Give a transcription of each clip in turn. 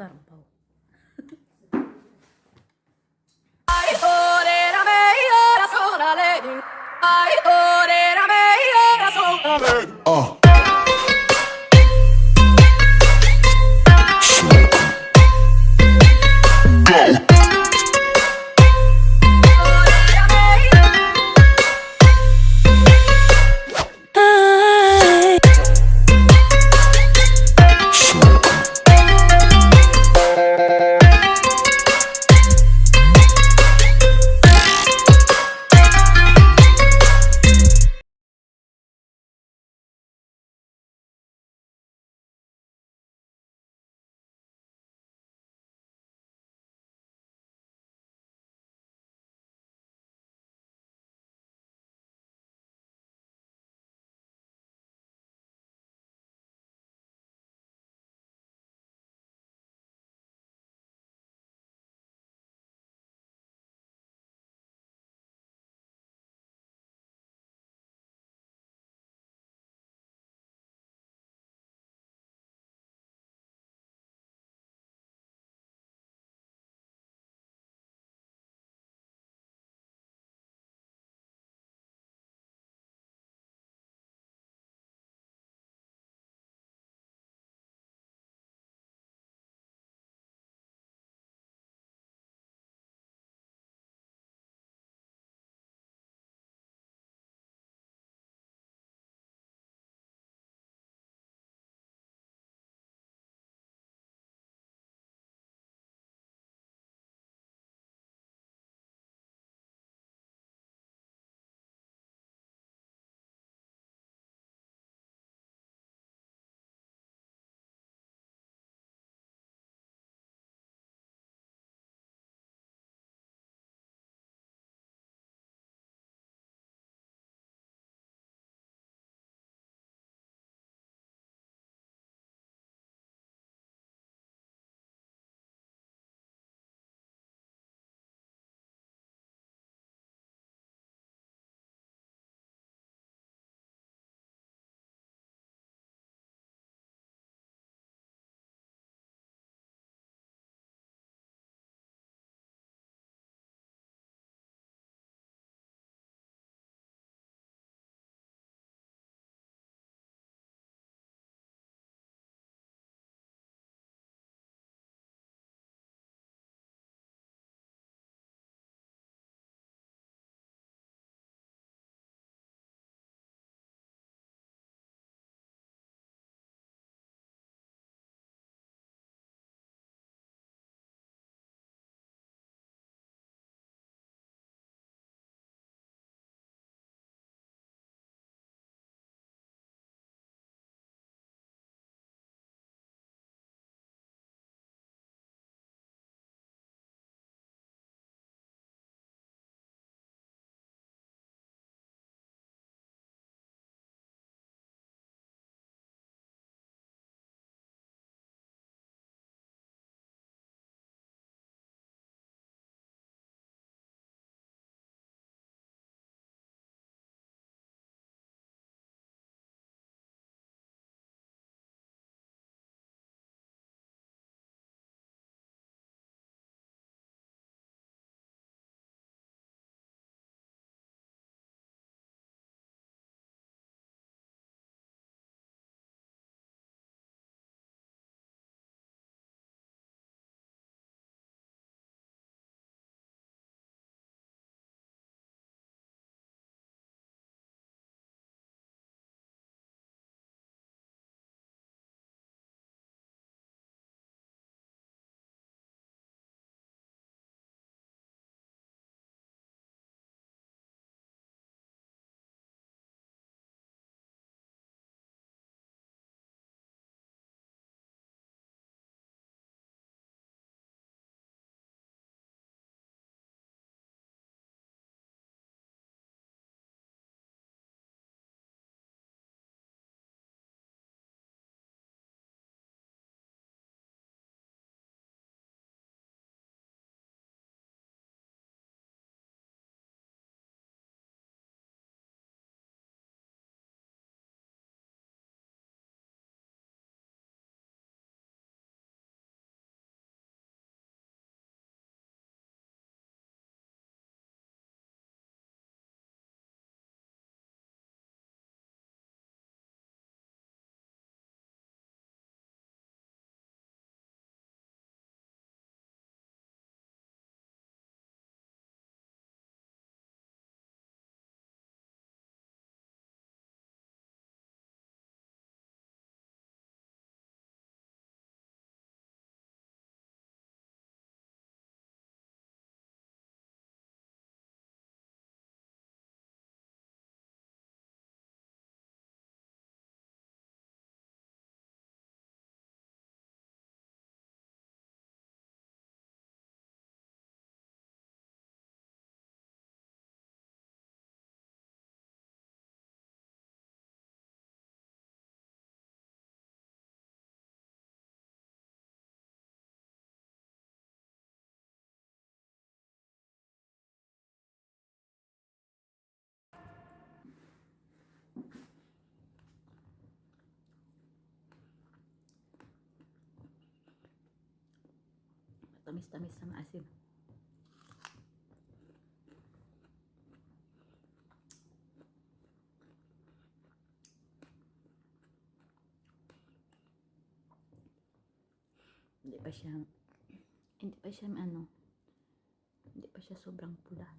ਕਰਮ ਪਾਓ। matamis-tamis na maasim. Hindi pa siya hindi pa siya sobrang pula.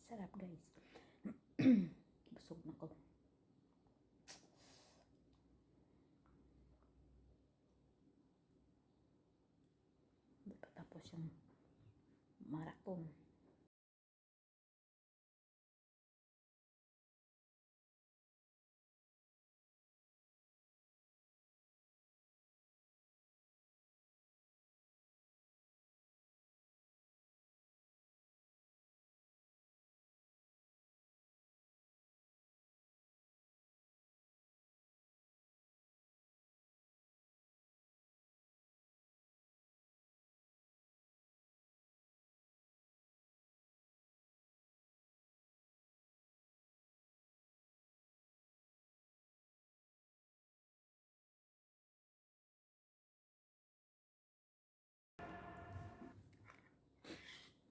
Sarap guys. Busog na ko. Hindi pa tapos yung marathon.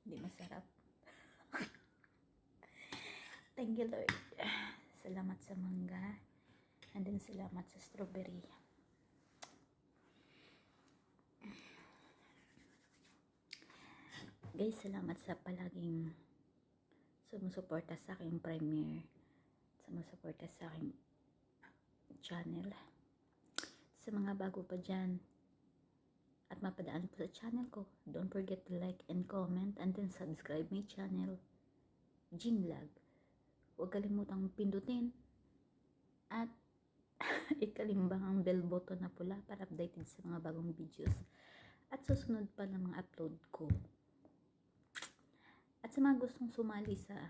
Hindi masarap. Thank you Lord. Salamat sa mangga. And then salamat sa strawberry. Guys, salamat sa palaging sumusuporta sa aking premiere. Sumusuporta sa aking channel. Sa mga bago pa dyan at mapadaan po sa channel ko, don't forget to like and comment and then subscribe my channel, Jean Vlog. Huwag kalimutang pindutin at ikalimbang ang bell button na pula para updated sa mga bagong videos at susunod pa ng mga upload ko. At sa mga gustong sumali sa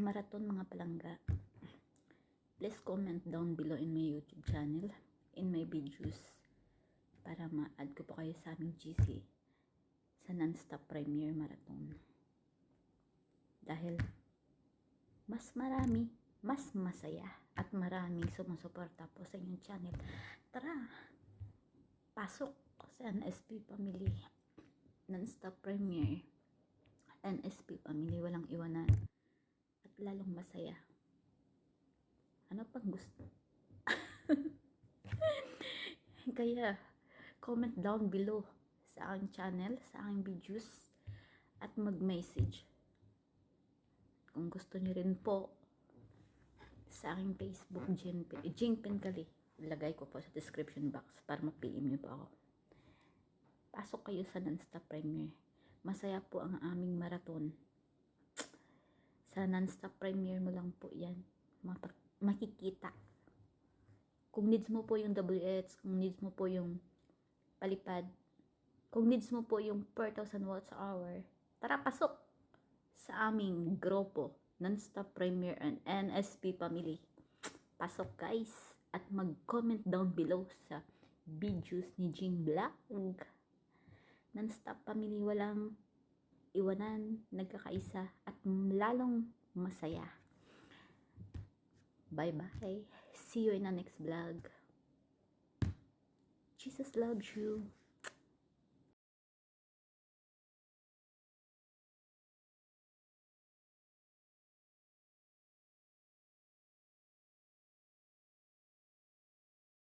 marathon mga palangga, please comment down below in my YouTube channel, in my videos, para ma-add ko po kayo sa aming GC sa non-stop premiere marathon. Dahil mas marami, mas masaya at maraming sumusuporta po sa inyong channel. Tara, pasok sa NSP Family non-stop premiere. NSP Family, walang iwanan at lalong masaya. Ano pang gusto? Kaya comment down below sa aking channel, sa aking videos at mag-message kung gusto niyo rin po sa aking Facebook, Jingpen Kali. lagay ko po sa description box para ma-PM nyo po ako. Pasok kayo sa Non-Stop Premiere. Masaya po ang aming marathon. Sa Non-Stop Premiere mo lang po yan makikita. Kung needs mo po yung WH, kung needs mo po yung palipad, kung needs mo po yung 4,000 watts hour, tara pasok sa aming grupo, Non-Stop Premiere and NSP Family. Pasok guys, at mag-comment down below sa videos ni Jing Vlog. Non-Stop Family, walang iwanan, nagkakaisa, at lalong masaya. Bye-bye. See you in the next vlog. Jesus loves you.